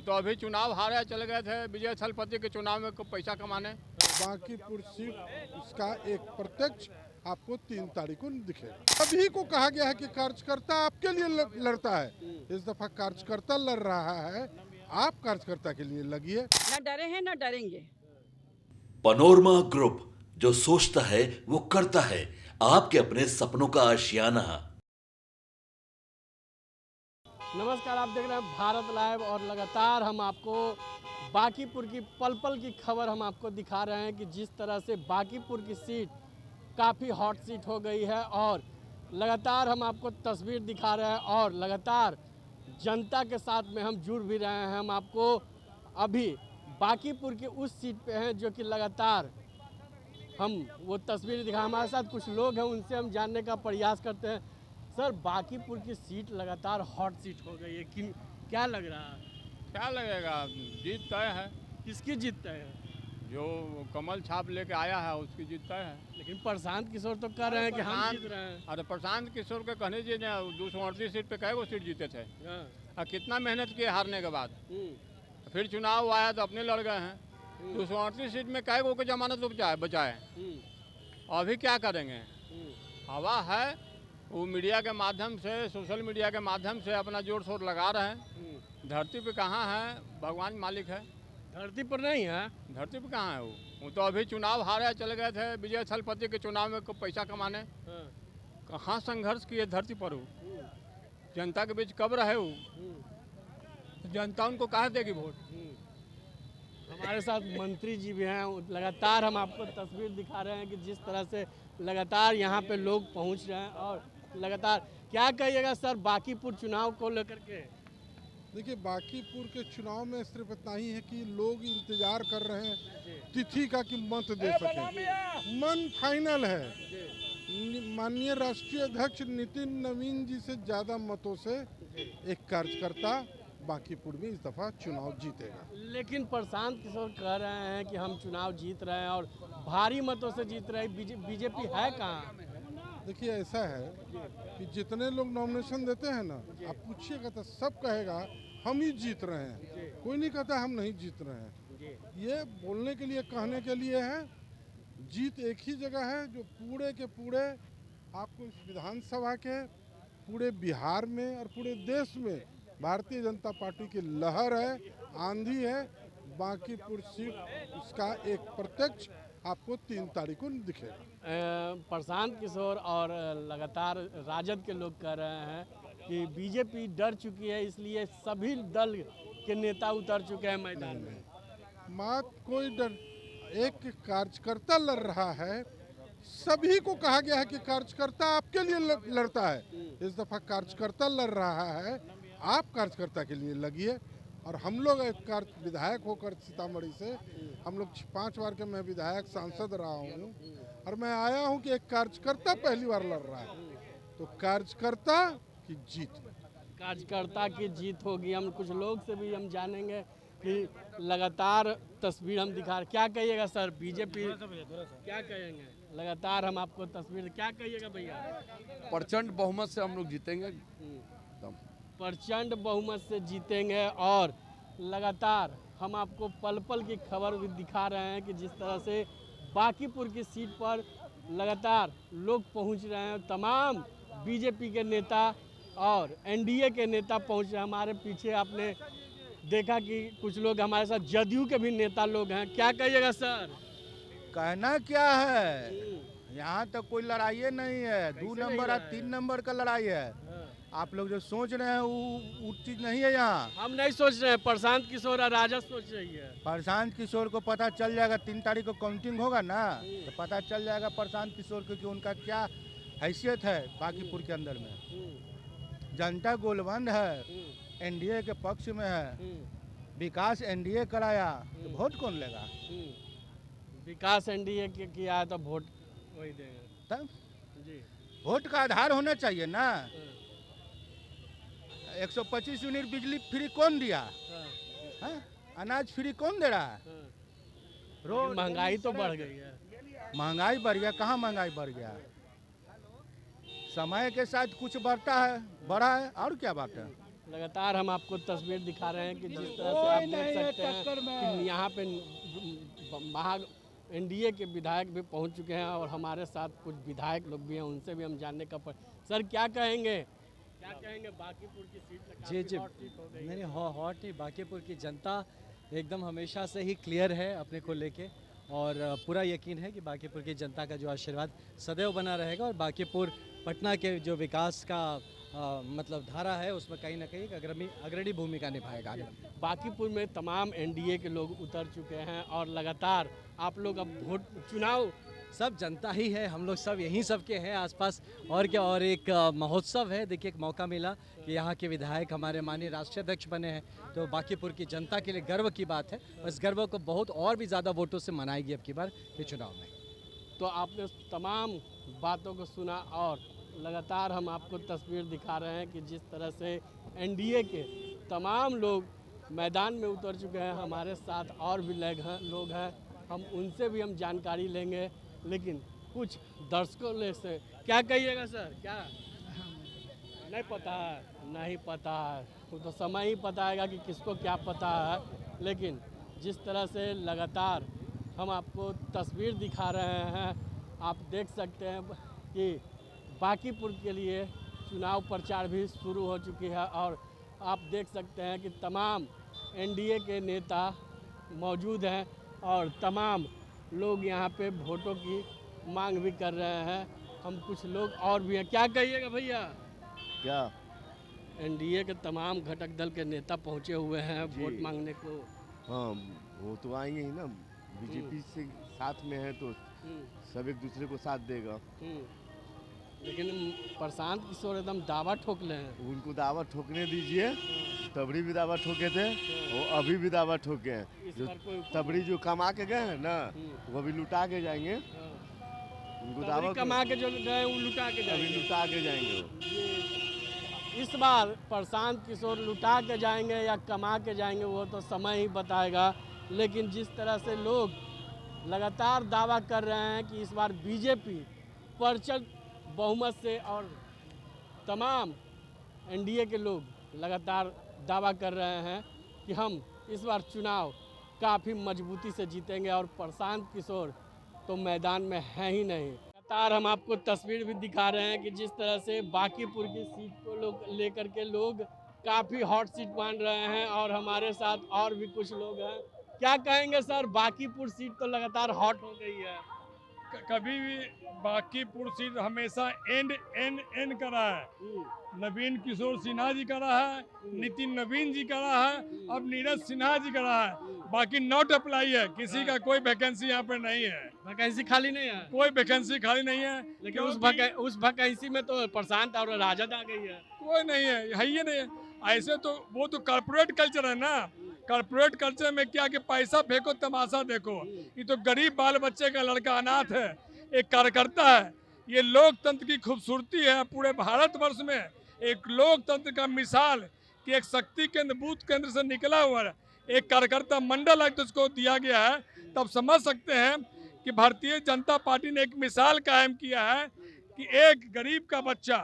तो अभी चुनाव हारे चले गए थे विजय थलपति के चुनाव में पैसा कमाने। बांकीपुर सीट उसका एक प्रत्यक्ष आपको 3 तारीख को दिखेगा। सभी को कहा गया है कि कार्यकर्ता आपके लिए लड़ता है, इस दफा कार्यकर्ता लड़ रहा है, आप कार्यकर्ता के लिए लगिए। न डरे हैं न डरेंगे। पनोरमा ग्रुप, जो सोचता है वो करता है, आपके अपने सपनों का आशियाना। नमस्कार, आप देख रहे हैं भारत लाइव और लगातार हम आपको बांकीपुर की पल पल की खबर हम आपको दिखा रहे हैं कि जिस तरह से बांकीपुर की सीट काफ़ी हॉट सीट हो गई है और लगातार हम आपको तस्वीर दिखा रहे हैं और लगातार जनता के साथ में हम जुड़ भी रहे हैं। हम आपको अभी बांकीपुर की उस सीट पे हैं जो कि लगातार हम वो तस्वीर दिखा, हमारे साथ कुछ लोग हैं, उनसे हम जानने का प्रयास करते हैं। सर, बांकीपुर की सीट लगातार हॉट सीट हो गई है कि क्या लग रहा है? क्या लगेगा, जीत तय है। किसकी जीत तय है? जो कमल छाप लेके आया है उसकी जीत तय है। लेकिन प्रशांत किशोर तो कह रहे हैं कि हम जीत रहे हैं। अरे प्रशांत किशोर के कहने जी ने 238 सीट पे कई सीट जीते थे हाँ। और कितना मेहनत किए हारने के बाद। फिर चुनाव आया तो अपने लड़ गए हैं। 238 सीट में कई को जमानत बचाए। अभी क्या करेंगे? हवा है, वो मीडिया के माध्यम से, सोशल मीडिया के माध्यम से अपना जोर शोर लगा रहे हैं। धरती पे कहाँ है? भगवान मालिक है। धरती पर नहीं है। धरती पे कहाँ है वो तो अभी चुनाव हारे चले गए थे विजय थलपति के चुनाव में पैसा कमाने। कहाँ संघर्ष किए धरती पर वो, जनता के बीच कब रहे वो, जनता उनको कहाँ देगी वोट? हमारे साथ मंत्री जी भी हैं, लगातार हम आपको तस्वीर दिखा रहे हैं कि जिस तरह से लगातार यहाँ पे लोग पहुँच रहे हैं और लगातार क्या कहिएगा सर बांकीपुर चुनाव को लेकर के? देखिए, बांकीपुर के चुनाव में सिर्फ इतना ही है कि लोग इंतजार कर रहे हैं तिथि का कि मत दे सकें। मन फाइनल है। माननीय राष्ट्रीय अध्यक्ष नितिन नवीन जी से ज़्यादा मतों से एक कार्यकर्ता बांकीपुर में इस दफा चुनाव जीतेगा। लेकिन प्रशांत किशोर कह रहे हैं कि हम चुनाव जीत रहे हैं और भारी मतों से जीत रहे हैं। बीजेपी है कहाँ? देखिए, ऐसा है कि जितने लोग नॉमिनेशन देते हैं ना, आप पूछिएगा तो सब कहेगा हम ही जीत रहे हैं, कोई नहीं कहता हम नहीं जीत रहे हैं। ये बोलने के लिए, कहने के लिए है। जीत एक ही जगह है जो पूरे के पूरे आपको इस विधानसभा के, पूरे बिहार में और पूरे देश में भारतीय जनता पार्टी की लहर है, आंधी है। बांकीपुर सीट उसका एक प्रत्यक्ष आपको 3 तारीख को दिखेगा। प्रशांत किशोर और लगातार राजद के लोग कह रहे हैं कि बीजेपी डर चुकी है, इसलिए सभी दल के नेता उतर चुके हैं मैदान में। मत कोई डर, एक कार्यकर्ता लड़ रहा है। सभी को कहा गया है कि कार्यकर्ता आपके लिए लड़ता है, इस दफा कार्यकर्ता लड़ रहा है, आप कार्यकर्ता के लिए लगिए। और हम लोग एक विधायक होकर सीतामढ़ी से, हम लोग 5 बार के मैं विधायक सांसद रहा हूँ और मैं आया हूँ कि एक कार्यकर्ता पहली बार लड़ रहा है, तो कार्यकर्ता की जीत। कार्यकर्ता की जीत होगी। हम कुछ लोग से भी हम जानेंगे कि लगातार तस्वीर हम दिखा रहे। क्या कहिएगा सर, बीजेपी क्या कहेंगे? लगातार हम आपको तस्वीर, क्या कहिएगा भैया? प्रचंड बहुमत से हम लोग जीतेंगे। प्रचंड बहुमत से जीतेंगे और लगातार हम आपको पल पल की खबर भी दिखा रहे हैं कि जिस तरह से बांकीपुर की सीट पर लगातार लोग पहुंच रहे हैं। तमाम बीजेपी के नेता और एनडीए के नेता पहुंच रहे हैं। हमारे पीछे आपने देखा कि कुछ लोग हमारे साथ जदयू के भी नेता लोग हैं। क्या कहिएगा सर? कहना क्या है, यहाँ तो कोई लड़ाई नहीं है। 2 नंबर और 3 नंबर का लड़ाई है। आप लोग जो सोच रहे हैं वो चीज नहीं है। यहाँ हम नहीं सोच रहे हैं, प्रशांत किशोर और राजद सोच रही है। प्रशांत किशोर को पता चल जाएगा, 3 तारीख को काउंटिंग होगा ना, तो पता चल जाएगा प्रशांत किशोर को कि उनका क्या हैसियत है बांकीपुर के अंदर में। जनता गोलबंद है, एनडीए के पक्ष में है। विकास एनडीए कराया तो वोट कौन लेगा? विकास एनडीए के किया है तो वोट वही देंगे। तब जी, वोट का आधार होना चाहिए ना। 125 यूनिट बिजली फ्री कौन दिया है? अनाज फ्री कौन दे रहा है? रोड महंगाई तो बढ़ गई है। महंगाई बढ़ गया, कहाँ महंगाई बढ़ गया? समय के साथ कुछ बढ़ता है, बढ़ा है, और क्या बात है? लगातार हम आपको तस्वीर दिखा रहे हैं कि जिस तरह से आप देख सकते हैं कि यहाँ पे महा एनडीए के विधायक भी पहुँच चुके हैं और हमारे साथ कुछ विधायक लोग भी हैं, उनसे भी हम जानने का सर क्या कहेंगे बांकीपुर की सीट में जी जी काफी hot seat हो गई है। नहीं हॉट नहीं, बांकीपुर की जनता एकदम हमेशा से ही क्लियर है अपने को लेके, और पूरा यकीन है कि बांकीपुर की जनता का जो आशीर्वाद सदैव बना रहेगा और बांकीपुर पटना के जो विकास का मतलब धारा है उसमें कहीं ना कहीं अग्रणी भूमिका निभाएगा। बांकीपुर में तमाम एनडीए के लोग उतर चुके हैं और लगातार आप लोग अब वोट चुनाव सब जनता ही है, हम लोग सब यहीं सब के हैं आसपास, और क्या, और एक महोत्सव है। देखिए एक मौका मिला कि यहाँ के विधायक हमारे माननीय राष्ट्रीय अध्यक्ष बने हैं, तो बांकीपुर की जनता के लिए गर्व की बात है। इस गर्व को बहुत और भी ज़्यादा वोटों से मनाएगी अब की बार के चुनाव में। तो आपने तमाम बातों को सुना और लगातार हम आपको तस्वीर दिखा रहे हैं कि जिस तरह से एनडीए के तमाम लोग मैदान में उतर चुके हैं। हमारे साथ और भी लोग हैं, हम उनसे भी हम जानकारी लेंगे, लेकिन कुछ दर्शकों से क्या कहिएगा सर? क्या नहीं पता है? नहीं पता है, वो तो समय ही बताएगा कि किसको क्या पता है। लेकिन जिस तरह से लगातार हम आपको तस्वीर दिखा रहे हैं, आप देख सकते हैं कि बांकीपुर के लिए चुनाव प्रचार भी शुरू हो चुकी है और आप देख सकते हैं कि तमाम एनडीए के नेता मौजूद हैं और तमाम लोग यहाँ पे वोटों की मांग भी कर रहे हैं। हम कुछ लोग और भी हैं, क्या कहिएगा भैया? क्या एनडीए के तमाम घटक दल के नेता पहुँचे हुए हैं वोट मांगने को। हाँ, वो तो आएंगे ही ना, बीजेपी से साथ में है तो सब एक दूसरे को साथ देगा। लेकिन प्रशांत किशोर एकदम दावा ठोक ले हैं। उनको दावा ठोकने दीजिए, तबड़ी भी दावा ठोके थे, वो अभी भी दावा ठोके हैं। जो तबड़ी जो कमा के गए हैं ना, वो अभी लुटा के जाएंगे। उनको दावा कमा के जो गए वो लुटा के अभी जाएंगे। लुटा के जाएंगे वो। इस बार प्रशांत किशोर लुटा के जाएंगे या कमा के जाएंगे वो तो समय ही बताएगा। लेकिन जिस तरह से लोग लगातार दावा कर रहे हैं कि इस बार बीजेपी प्रचंड बहुमत से, और तमाम एनडीए के लोग लगातार दावा कर रहे हैं कि हम इस बार चुनाव काफ़ी मजबूती से जीतेंगे और प्रशांत किशोर तो मैदान में है ही नहीं। लगातार हम आपको तस्वीर भी दिखा रहे हैं कि जिस तरह से बांकीपुर की सीट को लोग लेकर के लोग काफ़ी हॉट सीट मान रहे हैं और हमारे साथ और भी कुछ लोग हैं। क्या कहेंगे सर? बांकीपुर सीट तो लगातार हॉट हो गई है। कभी भी बांकीपुर सीट हमेशा एंड का रहा है। नवीन किशोर सिन्हा जी का रहा है, नितिन नवीन जी का रहा है, अब नीरज सिन्हा जी का रहा है। बाकी नॉट अप्लाई है, किसी का कोई वैकेंसी यहाँ पर नहीं है। वैकेंसी खाली नहीं है, कोई वैकेंसी खाली नहीं है। लेकिन उस वैकेंसी में तो प्रशांत और राजद आ गई है। कोई नहीं है ही नहीं है। ऐसे तो वो तो कॉर्पोरेट कल्चर है ना। कॉर्पोरेट कल्चर में क्या कि पैसा फेंको तमाशा देखो। ये तो गरीब बाल बच्चे का लड़का अनाथ है, एक कार्यकर्ता है। ये लोकतंत्र की खूबसूरती है पूरे भारतवर्ष में। एक लोकतंत्र का मिसाल कि एक शक्ति केंद्र बूथ केंद्र से निकला हुआ है, एक कार्यकर्ता मंडल है जिसको दिया गया है। तब समझ सकते हैं कि भारतीय जनता पार्टी ने एक मिसाल कायम किया है कि एक गरीब का बच्चा,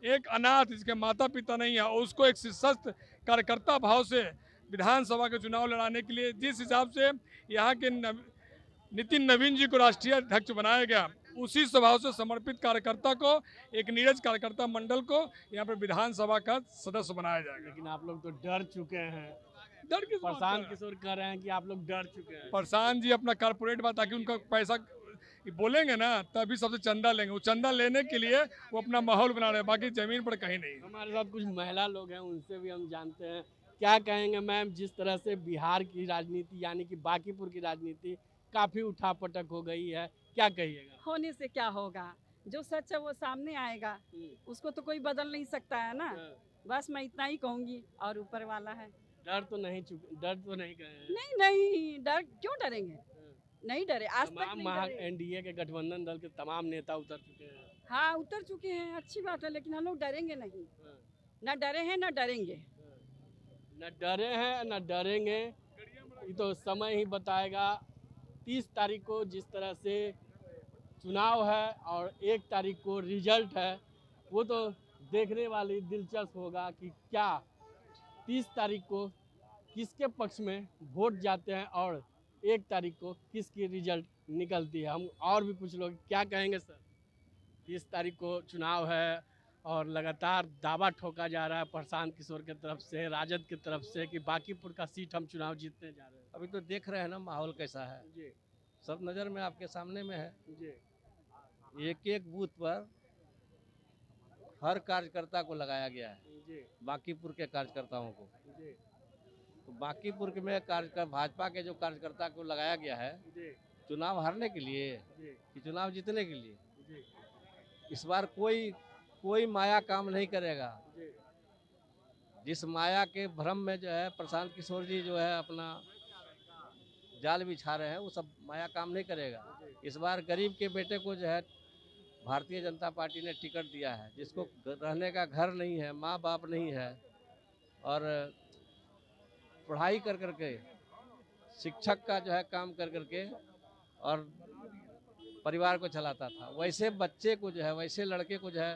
एक अनाथ जिसके माता पिता नहीं है, उसको एक सशक्त कार्यकर्ता भाव से विधानसभा के चुनाव लड़ाने के लिए जिस हिसाब से यहाँ के नितिन नवीन जी को राष्ट्रीय अध्यक्ष बनाया गया, उसी स्वभाव से समर्पित कार्यकर्ता को, एक नीरज कार्यकर्ता मंडल को यहाँ पर विधानसभा का सदस्य बनाया जाएगा। लेकिन आप लोग तो डर चुके हैं। डर किस बात का? प्रशांत किशोर कह रहे हैं कि आप लोग डर चुके हैं। प्रशांत जी अपना कारपोरेट बात, ताकि उनका पैसा बोलेंगे ना तभी सबसे चंदा लेंगे। वो चंदा लेने के लिए वो अपना माहौल बना रहे हैं, बाकी जमीन पर कहीं नहीं। हमारे साथ कुछ महिला लोग हैं, उनसे भी हम जानते हैं। क्या कहेंगे मैम, जिस तरह से बिहार की राजनीति यानी कि बांकीपुर की राजनीति काफ़ी उठापटक हो गई है, क्या कहिएगा? होने से क्या होगा, जो सच है वो सामने आएगा, उसको तो कोई बदल नहीं सकता है ना। बस मैं इतना ही कहूँगी, और ऊपर वाला है। डर तो नहीं गए हैं। नहीं नहीं, डर क्यों डरेंगे? नहीं डरे, आज तक नहीं डरे। एनडीए के गठबंधन दल के तमाम नेता उतर चुके हैं। हाँ उतर चुके हैं, अच्छी बात है, लेकिन हम लोग डरेंगे नहीं। ना डरे हैं ना डरेंगे। न डरे हैं न डरेंगे, ये तो समय ही बताएगा। 30 तारीख को जिस तरह से चुनाव है और 1 तारीख को रिजल्ट है, वो तो देखने वाली दिलचस्प होगा कि क्या 30 तारीख को किसके पक्ष में वोट जाते हैं और 1 तारीख को किसकी रिजल्ट निकलती है। हम और भी कुछ लोग क्या कहेंगे सर। 30 तारीख को चुनाव है और लगातार दावा ठोका जा रहा है प्रशांत किशोर की तरफ से, राजद की तरफ से कि बांकीपुर का सीट हम चुनाव जीतने जा रहे हैं। अभी तो देख रहे हैं ना माहौल कैसा है, जी सब नज़र में आपके सामने में है। जी एक एक बूथ पर हर कार्यकर्ता को लगाया गया है, जी बांकीपुर के कार्यकर्ताओं को। जी तो बांकीपुर में कार्यकर भाजपा के जो कार्यकर्ता को लगाया गया है जी चुनाव हारने के लिए जी कि चुनाव जीतने के लिए। जी इस बार कोई माया काम नहीं करेगा। जी जिस माया के भ्रम में जो है प्रशांत किशोर जी जो है अपना जाल बिछा रहे हैं वो सब माया काम नहीं करेगा। इस बार गरीब के बेटे को जो है भारतीय जनता पार्टी ने टिकट दिया है, जिसको रहने का घर नहीं है, माँ बाप नहीं है और पढ़ाई कर करके शिक्षक का जो है काम कर करके और परिवार को चलाता था, वैसे बच्चे को जो है वैसे लड़के को जो है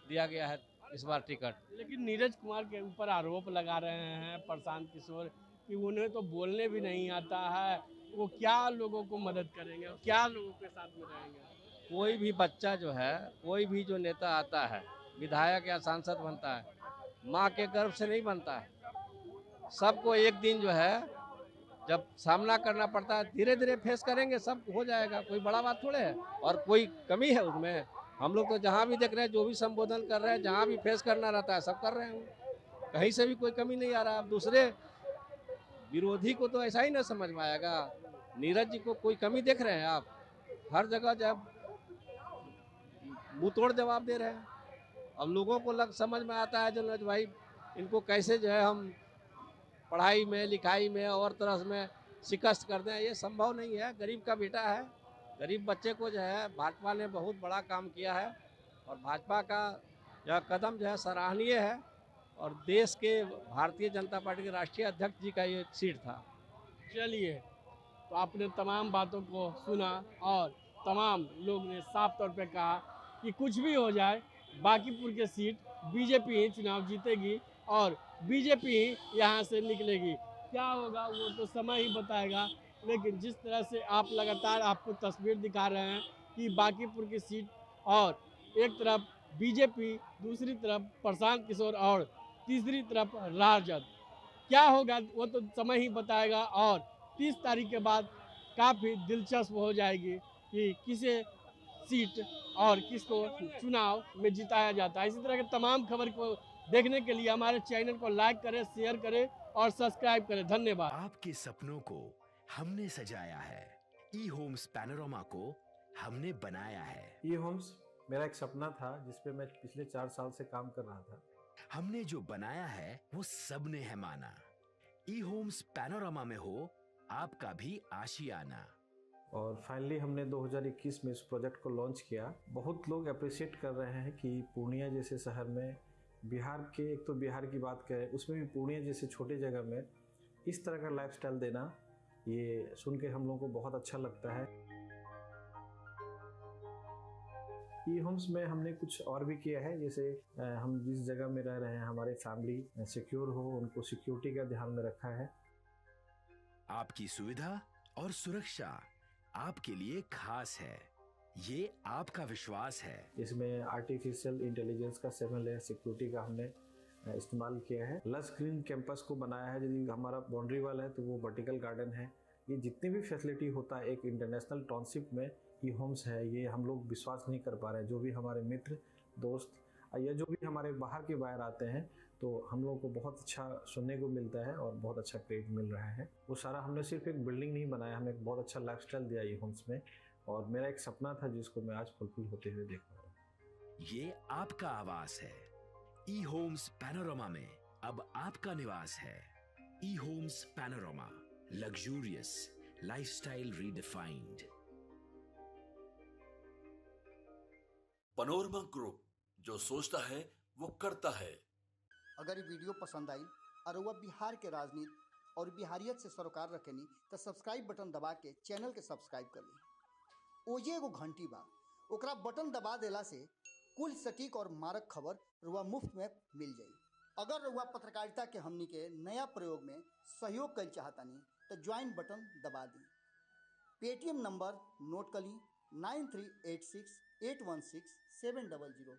दिया गया है इस बार टिकट। लेकिन नीरज कुमार के ऊपर आरोप लगा रहे हैं प्रशांत किशोर कि उन्हें तो बोलने भी नहीं आता है, वो क्या लोगों को मदद करेंगे और क्या लोगों के साथ में रहेंगे। कोई भी बच्चा जो है, कोई भी जो नेता आता है, विधायक या सांसद बनता है, माँ के गर्भ से नहीं बनता है। सबको एक दिन जो है जब सामना करना पड़ता है धीरे धीरे फेस करेंगे, सब हो जाएगा, कोई बड़ा बात थोड़े है। और कोई कमी है उसमें? हम लोग तो जहाँ भी देख रहे हैं, जो भी संबोधन कर रहे हैं, जहाँ भी फेस करना रहता है सब कर रहे हैं, कहीं से भी कोई कमी नहीं आ रहा। अब दूसरे विरोधी को तो ऐसा ही ना समझ में आएगा। नीरज जी को कोई कमी देख रहे हैं आप? हर जगह जब मुँह तोड़ जवाब दे रहे हैं। अब लोगों को समझ में आता है जो भाई इनको कैसे जो है हम पढ़ाई में लिखाई में और तरह में शिकस्त कर दें, ये संभव नहीं है। गरीब का बेटा है, गरीब बच्चे को जो है भाजपा ने बहुत बड़ा काम किया है और भाजपा का यह कदम जो है सराहनीय है और देश के भारतीय जनता पार्टी के राष्ट्रीय अध्यक्ष जी का ये सीट था। चलिए, तो आपने तमाम बातों को सुना और तमाम लोग ने साफ तौर पे कहा कि कुछ भी हो जाए बांकीपुर की सीट बीजेपी ही चुनाव जीतेगी और बीजेपी ही यहाँ से निकलेगी। क्या होगा वो तो समय ही बताएगा। लेकिन जिस तरह से आप लगातार आपको तस्वीर दिखा रहे हैं कि बांकीपुर की सीट और एक तरफ बीजेपी, दूसरी तरफ प्रशांत किशोर और तीसरी तरफ राजद, क्या होगा वो तो समय ही बताएगा। और 30 तारीख के बाद काफ़ी दिलचस्प हो जाएगी कि किसे सीट और किसको चुनाव में जिताया जाता है। इसी तरह के तमाम खबर को देखने के लिए हमारे चैनल को लाइक करें, शेयर करें और सब्सक्राइब करें। धन्यवाद। आपके सपनों को हमने सजाया है, ई होम्स पैनोरमा को हमने बनाया है। ई होम्स मेरा एक सपना था जिस पे मैं पिछले 4 साल से काम कर रहा था। हमने जो बनाया है वो सबने है माना। ई होम्स पैनोरमा में हो आपका भी आशियाना। और फाइनली हमने 2021 में इस प्रोजेक्ट को लॉन्च किया। बहुत लोग अप्रिशिएट कर रहे हैं कि पूर्णिया जैसे शहर में, बिहार के, एक तो बिहार की बात करें उसमें भी पूर्णिया जैसे छोटे जगह में इस तरह का लाइफस्टाइल देना, ये सुन के हम लोगों को बहुत अच्छा लगता है। ई होम्स में हमने कुछ और भी किया है, जैसे हम जिस जगह में रह रहे हैं हमारे फैमिली सिक्योर हो, उनको सिक्योरिटी का ध्यान में रखा है। आपकी सुविधा और सुरक्षा आपके लिए खास है, ये आपका विश्वास है। इसमें आर्टिफिशियल इंटेलिजेंस का 7 लेयर सिक्योरिटी का हमने इस्तेमाल किया है। लस ग्रीन कैंपस को बनाया है। यदि हमारा बाउंड्री वाल है तो वो वर्टिकल गार्डन है। ये जितनी भी फैसिलिटी होता है एक इंटरनेशनल टाउनशिप में ई होम्स है, ये हम लोग विश्वास नहीं कर पा रहे हैं। जो भी हमारे मित्र, दोस्त या जो भी हमारे बाहर के बाहर आते हैं तो हम लोगों को बहुत अच्छा सुनने को मिलता है और बहुत अच्छा क्रेडिट मिल रहा है। वो सारा हमने सिर्फ एक बिल्डिंग नहीं बनाया, हमें एक बहुत अच्छा लाइफस्टाइल दिया ई होम्स में और मेरा एक सपना था जिसको मैं आज फुलफिल होते हुए देख पा रहा हूँ। ये आपका आवास है। ई होम्स पैनोरमा में अब आपका निवास है। E homes Panorama, luxurious lifestyle redefined. Panorama group, जो सोचता है वो करता है। अगर ये वीडियो पसंद आई और वह बिहार के राजनीति और बिहारियत से सरोकार रखेनी तो सब्सक्राइब बटन दबा के चैनल के सब्सक्राइब कर ली। ओजे एगो घंटी बा, ओकरा बटन दबा देला से कुल सटीक और मारक खबर रुआ मुफ्त में मिल जाई। अगर रउआ पत्रकारिता के हमनी के नया प्रयोग में सहयोग कर चाहतानी तो ज्वाइन बटन दबा दी। पेटीएम नंबर नोट कर ली 9386816700।